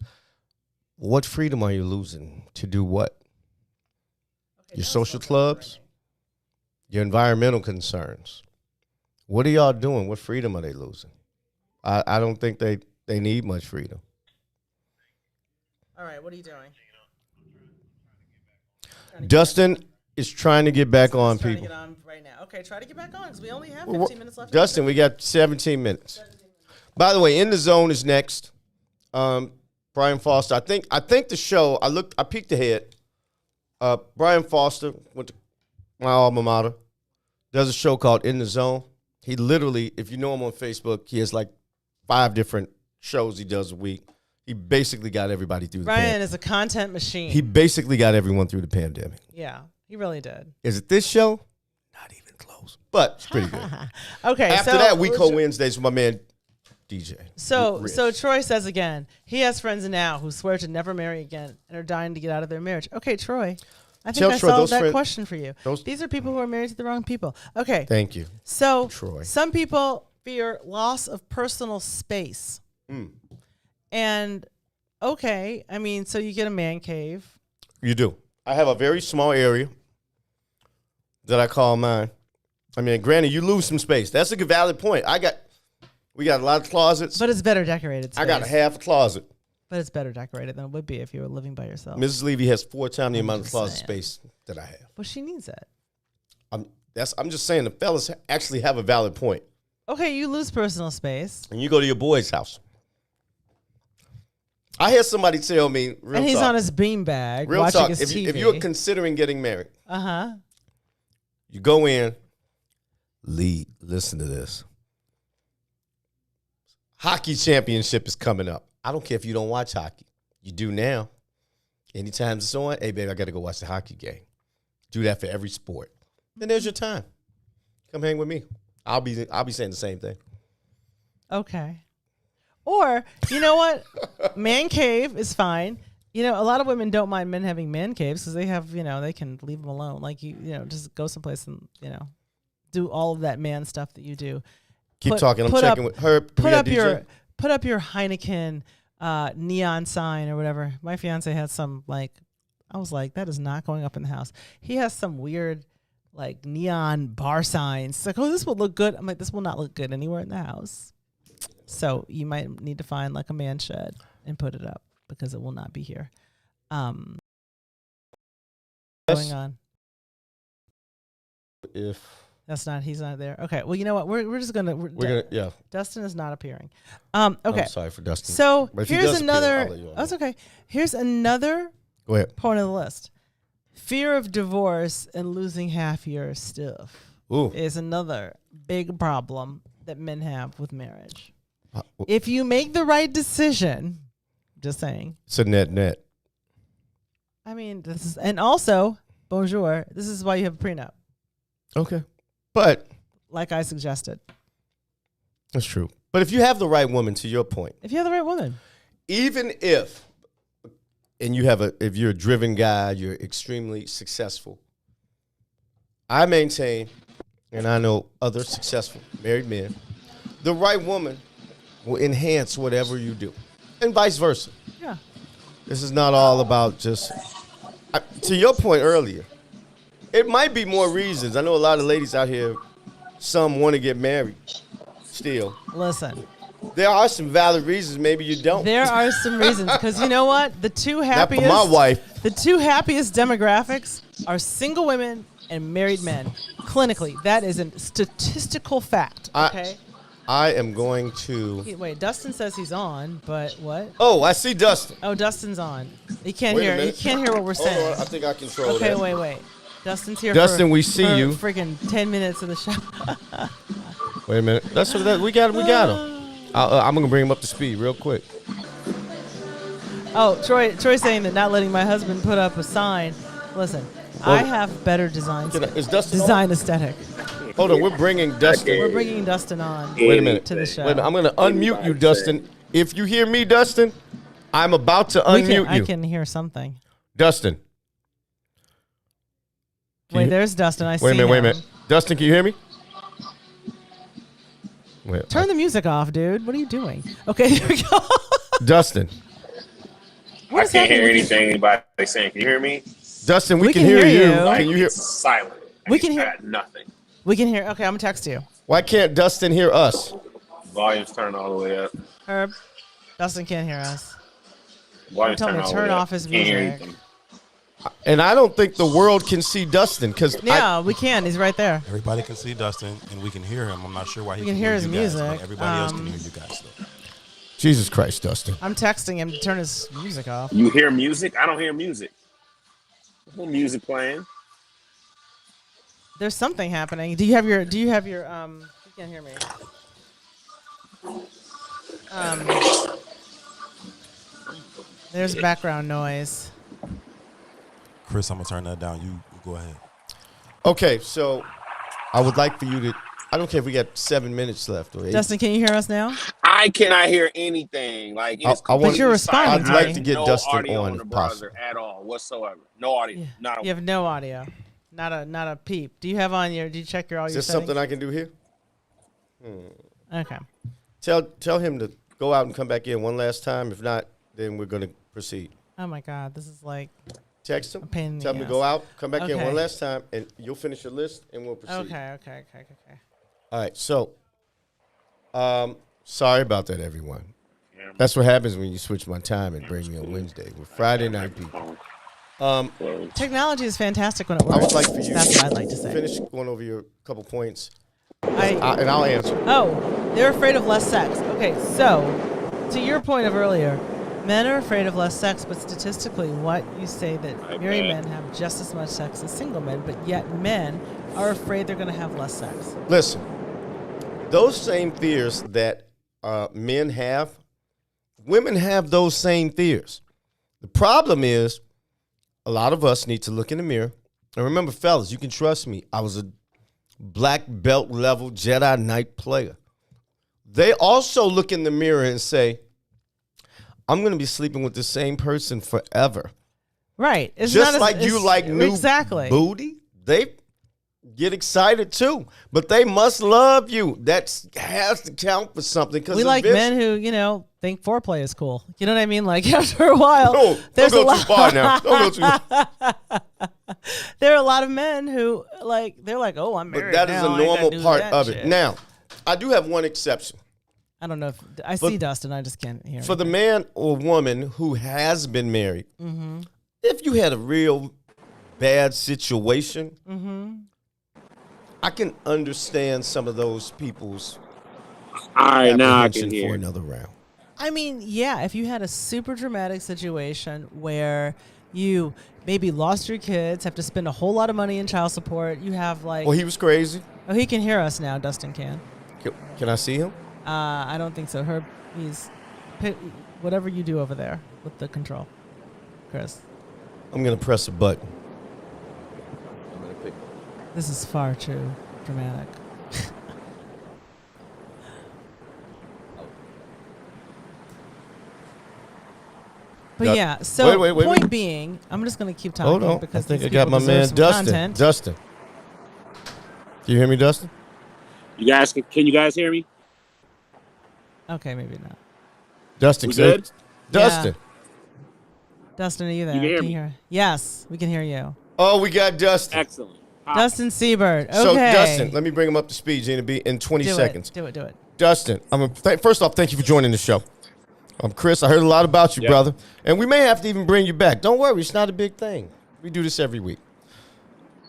What freedom are you losing to do what? Okay, your social clubs? Your environmental concerns? What are y'all doing? What freedom are they losing? I don't think they need much freedom. All right, what are you doing? Dustin is trying to get back on, people. To get on right now. Okay, try to get back on because we only have 15 minutes left. Dustin, we got 17 minutes. By the way, In the Zone is next. Brian Foster. I think the show. I peeked ahead. Brian Foster went to my alma mater. Does a show called In the Zone. He literally, if you know him on Facebook, he has like 5 different shows he does a week. He basically got everybody through the pandemic. Brian is a content machine. He basically got everyone through the pandemic. Yeah, he really did. Is it this show? Not even close. But it's pretty good. Okay. After that, we go Wednesdays with my man DJ. So Troy says again, he has friends now who swear to never marry again and are dying to get out of their marriage. Okay, Troy. I think I solved that question for you. These are people who are married to the wrong people. Okay. Thank you. So Troy. Some people fear loss of personal space. And okay, I mean, so you get a man cave. You do. I have a very small area that I call mine. I mean, granted, you lose some space. That's a good valid point. We got a lot of closets. But it's better decorated space. I got a half a closet. But it's better decorated than it would be if you were living by yourself. Mrs. Levy has 4 times the amount of closet space that I have. Well, she needs that. I'm just saying the fellas actually have a valid point. Okay, you lose personal space. And you go to your boy's house. I had somebody tell me, real and he's talk, on his beanbag real watching talk, his TV. If you're considering getting married, you go in, lead, listen to this. Hockey championship is coming up. I don't care if you don't watch hockey. You do now. Anytime it's on, hey, baby, I got to go watch the hockey game. Do that for every sport. Then there's your time. Come hang with me. I'll be saying the same thing. Okay. Or, you know what? Man cave is fine. You know, a lot of women don't mind men having man caves because they have, they can leave them alone. Like, just go someplace and, do all of that man stuff that you do. Keep talking. I'm checking with her. Put up your Heineken neon sign or whatever. My fiance has some, I was like, that is not going up in the house. He has some weird, neon bar signs. It's like, oh, this will look good. I'm like, this will not look good anywhere in the house. So you might need to find a man shed and put it up because it will not be here. Going on. If he's not there. Okay. Well, you know what? We're just gonna. Yeah. Dustin is not appearing. Okay. I'm sorry for Dustin. So here's another. That's okay. Here's another. Go ahead. Point of the list. Fear of divorce and losing half your stuff is another big problem that men have with marriage. If you make the right decision, just saying. It's a net. I mean, and also, bonjour, this is why you have a prenup. Okay. But. Like I suggested. That's true. But if you have the right woman, to your point. If you have the right woman. Even if, and if you're a driven guy, you're extremely successful. I maintain, and I know other successful married men, the right woman will enhance whatever you do, and vice versa. Yeah. This is not all about just, to your point earlier, it might be more reasons. I know a lot of ladies out here, some want to get married still. Listen. There are some valid reasons. Maybe you don't. There are some reasons. Because you know what? The two happiest. Not for my wife. The two happiest demographics are single women and married men. Clinically, that is a statistical fact. Okay. I am going to. Wait, Dustin says he's on, but what? Oh, I see Dustin. Oh, Dustin's on. He can't hear. He can't hear what we're saying. Hold on, I think I control that. Okay, wait. Dustin's here. Dustin, we see you. Freaking 10 minutes of the show. Wait a minute. We got him. I'm gonna bring him up to speed real quick. Oh, Troy's saying that not letting my husband put up a sign. Listen, I have better design. Is Dustin design aesthetic. Hold on, we're bringing Dustin. We're bringing Dustin on. Wait a minute. To the show. Wait a minute. I'm going to unmute you, Dustin. If you hear me, Dustin, I'm about to unmute you. I can hear something. Dustin. Wait, there's Dustin. I see him. Wait a minute. Dustin, can you hear me? Wait, Turn the music off, dude. What are you doing? Okay, here we go. Dustin. I can't hear anything anybody's saying. Can you hear me? Dustin, we can hear you. Can you hear? Silent. We can hear nothing. We can hear. Okay, I'm gonna text you. Why can't Dustin hear us? Volume's turned all the way up. Herb, Dustin can't hear us. Volume's turned all the way up. Turn off his music. And I don't think the world can see Dustin because we can. He's right there. Everybody can see Dustin and we can hear him. I'm not sure why he can hear his music. But everybody else can hear you guys though. Jesus Christ, Dustin. I'm texting him to turn his music off. You hear music? I don't hear music. There's no music playing. There's something happening. Do you have your you can't hear me. There's background noise. Kris, I'm gonna turn that down. You go ahead. Okay, so I would like for you to. I don't care if we got 7 minutes left or 8. Dustin, can you hear us now? I cannot hear anything. Like it's but you're responding. I'd like to get no Dustin audio on the if browser possible. at all whatsoever. No audio. Yeah. Not a You have no audio. Not a peep. Do you have on your? Do you check all Is your there settings? something I can do here? Okay. Tell him to go out and come back in one last time. If not, then we're going to proceed. Oh my God, this is like. Text him. A pain in the Tell him to ass. go out, come back in Okay. one last time, and you'll finish your list, and we'll proceed. Okay. All right. So, sorry about that, everyone. That's what happens when you switch my time and bring me on Wednesday. We're Friday night people. Technology is fantastic when it works. I would like for you. That's what I'd like to say. Finish going over your couple points, and I'll answer. Oh, they're afraid of less sex. Okay, so to your point of earlier, men are afraid of less sex, but statistically, what you say that married men have just as much sex as single men, but yet men are afraid they're going to have less sex. Listen, those same fears that men have, women have those same fears. The problem is, a lot of us need to look in the mirror. And remember, fellas, you can trust me. I was a black belt level Jedi Knight player. They also look in the mirror and say, I'm going to be sleeping with the same person forever. Right. It's just not like you like new booty, they get excited too. But they must love you. That has to count for something. We like men who, think foreplay is cool. You know what I mean? Like after a while, there's don't go too far now. Don't go too. There are a lot of men who they're like, oh, I'm married. But that is a normal part of shit. it. Now, I do have one exception. I don't know if I see Dustin. I just can't hear. For the man or woman who has been married, if you had a real bad situation, I can understand some of those people's apprehension for another round. I mean, yeah, if you had a super dramatic situation where you maybe lost your kids, have to spend a whole lot of money in child support, you have Well, he was crazy. Oh, he can hear us now. Dustin can. Can I see him? I don't think so. Whatever you do over there with the control, Kris. I'm going to press a button. This is far too dramatic. But yeah, so point being, I'm just going to keep talking. Hold on. Because I think I got my man Dustin. Content. Dustin. Can you hear me, Dustin? Can you guys hear me? Okay, maybe not. Dustin, good? Dustin. Yeah. Dustin, are you there? You can hear me? hear? Yes, we can hear you. Oh, we got Dustin. Excellent. Dustin Siebert. Okay. So, Dustin, let me bring him up to speed, Gina B, in 20 seconds. Do it. Dustin, first off, thank you for joining the show. I'm Kris. I heard a lot about you, brother. And we may have to even bring you back. Don't worry, it's not a big thing. We do this every week.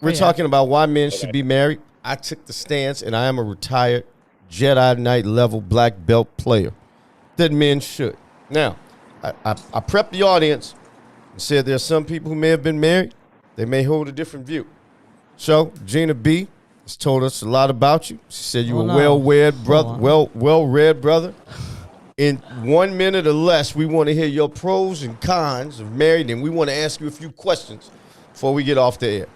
We're talking about why men should be married. I took the stance, and I am a retired Jedi Knight level black belt player that men should. Now, I prepped the audience and said there are some people who may have been married. They may hold a different view. So, Gina B has told us a lot about you. She said you were well-read brother, well-read brother. In 1 minute or less, we want to hear your pros and cons of married, and we want to ask you a few questions before we get off the air.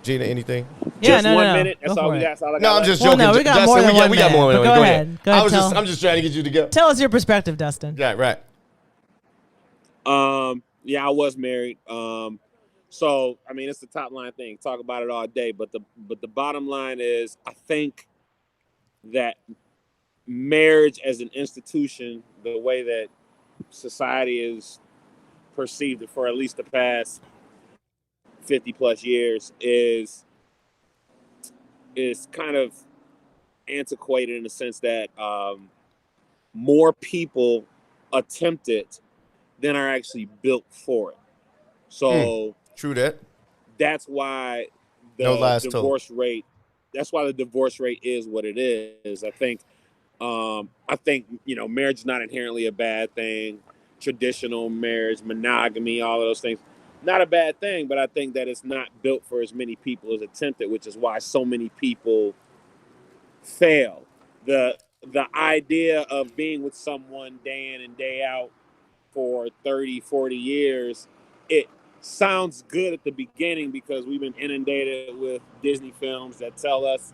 Gina, anything? Yeah, just 1 minute. That's all we got. That's all I got. No, I'm just joking. Well, no, we got more than 1 minute. We got more than 1 minute. Go ahead. Go ahead. I'm just trying to get you to go. Tell us your perspective, Dustin. Right. Yeah, I was married. So I mean, it's the top line thing. Talk about it all day, but the bottom line is, I think that marriage as an institution, the way that society is perceived it for at least the past 50 plus years, is kind of antiquated in the sense that more people attempt it than are actually built for it. So true that. That's why the divorce rate. That's why the divorce rate is what it is. I think marriage is not inherently a bad thing. Traditional marriage, monogamy, all of those things, not a bad thing. But I think that it's not built for as many people as attempted, which is why so many people fail. The idea of being with someone day in and day out for 30, 40 years, it sounds good at the beginning because we've been inundated with Disney films that tell us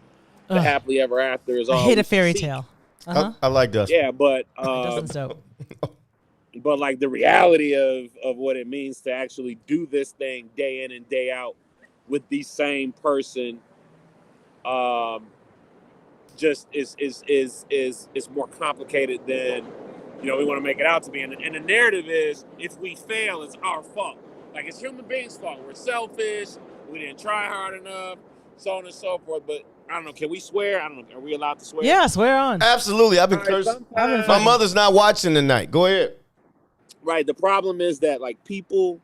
the happily ever after is all. I hate a fairy tale. I like Dustin. Yeah, but Dustin's dope. But like the reality of what it means to actually do this thing day in and day out with the same person, just is more complicated than we want to make it out to be. And the narrative is, if we fail, it's our fault. Like, it's human beings' fault. We're selfish. We didn't try hard enough, so on and so forth. But I don't know. Can we swear? I don't know. Are we allowed to swear? Yeah, swear on. Absolutely. I've been cursing. My mother's not watching tonight. Go ahead. Right. The problem is that, like, people,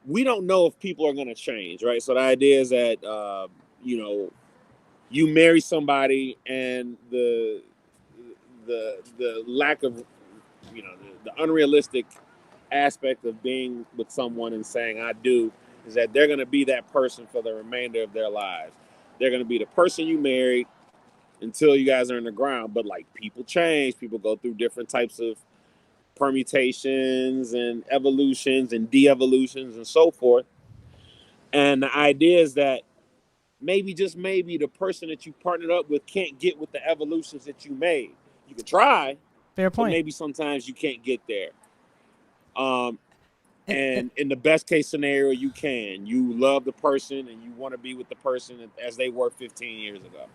we don't know if people are going to change, right? So the idea is that, you marry somebody and the lack of, the unrealistic aspect of being with someone and saying I do is that they're going to be that person for the remainder of their lives. They're going to be the person you married until you guys are in the ground. But like, people change, people go through different types of permutations and evolutions and de-evolutions and so forth. And the idea is that maybe, just maybe, the person that you partnered up with can't get with the evolutions that you made. You can try. Fair point. But maybe sometimes you can't get there. And in the best case scenario, you can. You love the person and you want to be with the person as they were 15 years ago.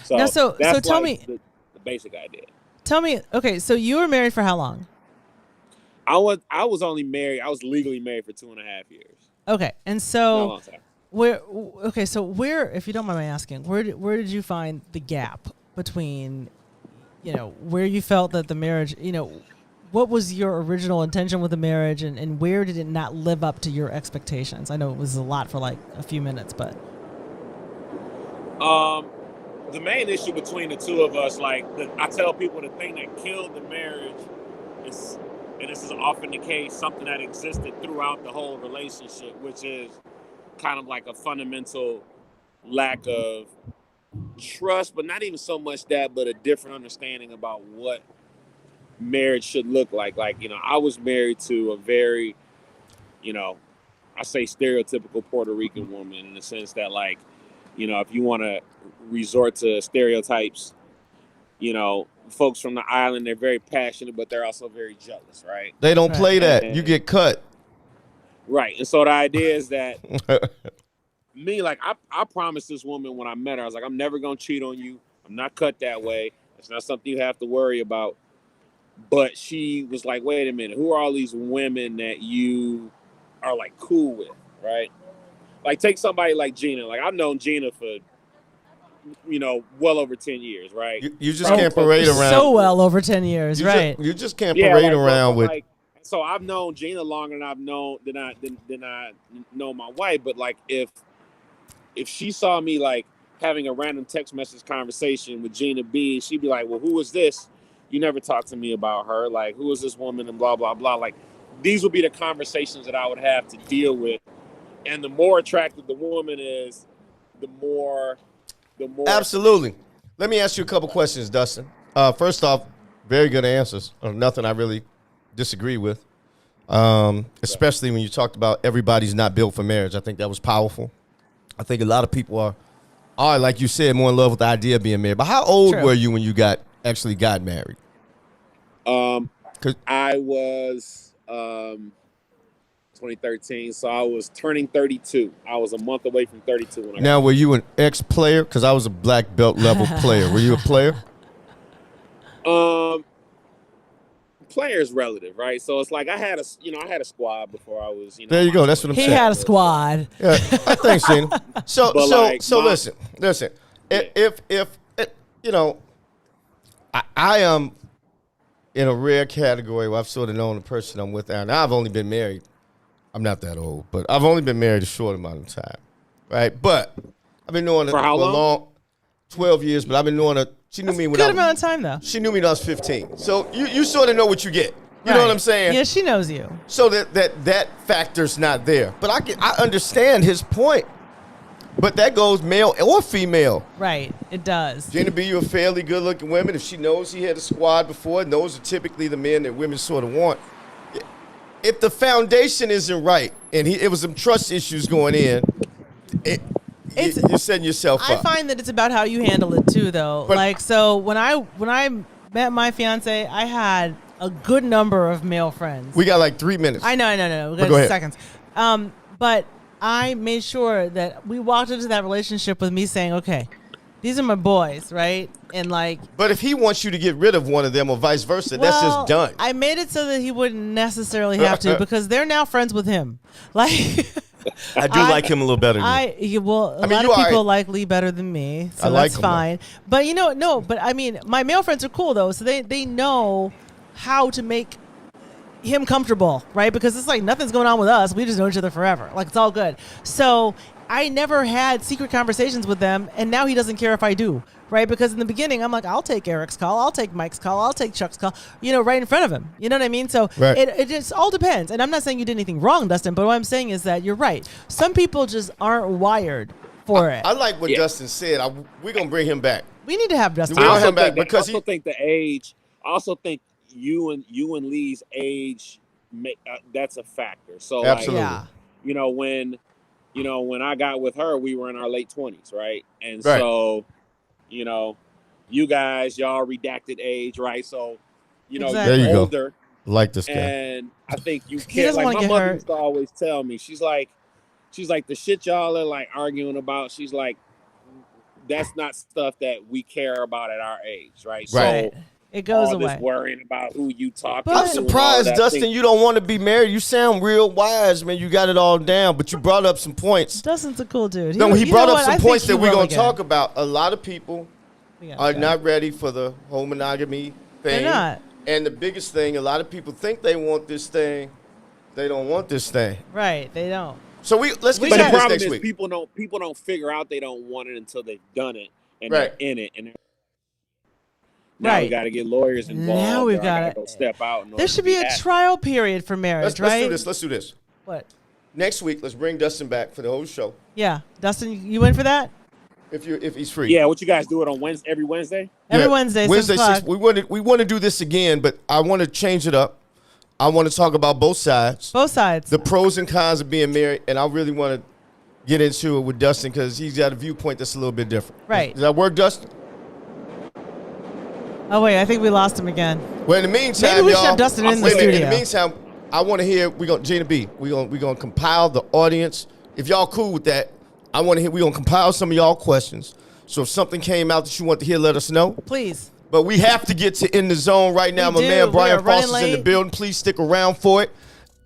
So, now, so tell me the basic idea. Tell me, okay, so you were married for how long? I was only married. I was legally married for 2.5 years. Okay, and so where, if you don't mind my asking, where did you find the gap between, where you felt that the marriage, what was your original intention with the marriage, and where did it not live up to your expectations? I know it was a lot for like a few minutes, but the main issue between the two of us, I tell people, the thing that killed the marriage is, and this is often the case, something that existed throughout the whole relationship, which is kind of like a fundamental lack of trust, but not even so much that, but a different understanding about what marriage should look like. I was married to a very, I say stereotypical Puerto Rican woman, in the sense that, if you want to resort to stereotypes, folks from the island, they're very passionate, but they're also very jealous, right? They don't play that. You get cut. Right. And so the idea is that me, I promised this woman when I met her, I was like, I'm never going to cheat on you. I'm not cut that way. It's not something you have to worry about. But she was like, wait a minute, who are all these women that you are cool with, right? Take somebody like Gina. I've known Gina for, well over 10 years, right? You just can't parade around. So well over 10 years, right? You just can't parade around with. So I've known Gina longer than I know my wife. But if she saw me having a random text message conversation with Gina B. She'd be like, well, who is this? You never talked to me about her. Like, who is this woman and blah, blah, blah. Like, these would be the conversations that I would have to deal with. And the more attractive the woman is, the more. Absolutely. Let me ask you a couple questions, Dustin. First off, very good answers. Nothing I really disagree with. Especially when you talked about everybody's not built for marriage. I think that was powerful. I think a lot of people are like you said, more in love with the idea of being married. But how old were you when you actually got married? I was 2013, so I was turning 32. I was a month away from 32 when I Now, were you an ex-player? Because I was a black belt level player. Were you a player? Player is relative, right? So it's like I had a squad before I was, There you go. That's what I'm saying. He had a squad. Yeah, thanks, Gina. So listen. If you know, I am in a rare category where I've sort of known the person I'm with. And I've only been married. I'm not that old, but I've only been married a short amount of time, right? But I've been knowing her for a long 12 years. But I've been knowing her. She knew me when good amount of time though. She knew me when I was 15. So you sort of know what you get. You know what I'm saying? Yeah, she knows you. So that factor's not there. But I understand his point. But that goes male or female. Right, it does. Gina B, you're a fairly good-looking woman. If she knows he had a squad before, those are typically the men that women sort of want. If the foundation isn't right, and it was some trust issues going in, you're setting yourself up. I find that it's about how you handle it too, though. But, so when I met my fiance, I had a good number of male friends. We got like 3 minutes. I know. We got seconds. But I made sure that we walked into that relationship with me saying, okay, these are my boys, right? And like. But if he wants you to get rid of one of them or vice versa, that's just done. I made it so that he wouldn't necessarily have to because they're now friends with him. Like. I do like him a little better than you. A lot of people like Lee better than me, so that's fine. But but I mean, my male friends are cool though, so they know how to make him comfortable, right? Because it's like nothing's going on with us. We just know each other forever. Like it's all good. So I never had secret conversations with them, and now he doesn't care if I do, right? Because in the beginning, I'm like, I'll take Eric's call, I'll take Mike's call, I'll take Chuck's call, right in front of him. You know what I mean? So it just all depends. And I'm not saying you did anything wrong, Dustin, but what I'm saying is that you're right. Some people just aren't wired for it. I like what Dustin said. We're going to bring him back. We need to have Dustin. I also think the age, I also think you and Lee's age, that's a factor. So absolutely. When I got with her, we were in our late 20s, right? And so, you guys, y'all redacted age, right? So, there you older. Go. Like this guy. And I think you can't, like my mother used to always tell me, she's like, the shit y'all are like arguing about, she's like, that's not stuff that we care about at our age, right? So it goes away. This worrying about who you talking to. I'm surprised, Dustin, you don't want to be married. You sound real wise, man. You got it all down, but you brought up some points. Dustin's a cool dude. He brought up some points that we're going to talk about. A lot of people are not ready for the whole monogamy thing. They're not. And the biggest thing, a lot of people think they want this thing. They don't want this thing. Right, they don't. So let's get to this problem next is week. People don't figure out they don't want it until they've done it and they're in it. And now we got to get lawyers involved. Now we've got to go step out. There should be a trial period for marriage, right? Let's do this. What? Next week, let's bring Dustin back for the whole show. Yeah, Dustin, you in for that? If he's free. Yeah, what you guys do it on Wednesday? Every Wednesday? Every Wednesday. Wednesday 6. We want to do this again, but I want to change it up. I want to talk about both sides. Both sides. The pros and cons of being married, and I really want to get into it with Dustin because he's got a viewpoint that's a little bit different. Right. Does that work, Dustin? Oh, wait, I think we lost him again. Well, in the meantime, maybe we should have Dustin in the studio. In the meantime, I want to hear, Gina B, we're gonna compile the audience. If y'all cool with that, I want to hear, we're going to compile some of y'all questions. So if something came out that you want to hear, let us know. Please. But we have to get to In the Zone right now. My man Brian Foster's in the building. Please stick around for it.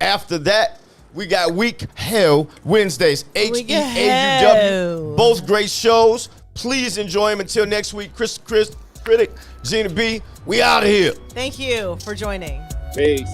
After that, we got Week Hell Wednesdays. HEAUW. Both great shows. Please enjoy them. Until next week, Kris the Critic, Gina B, we out of here. Thank you for joining. Peace.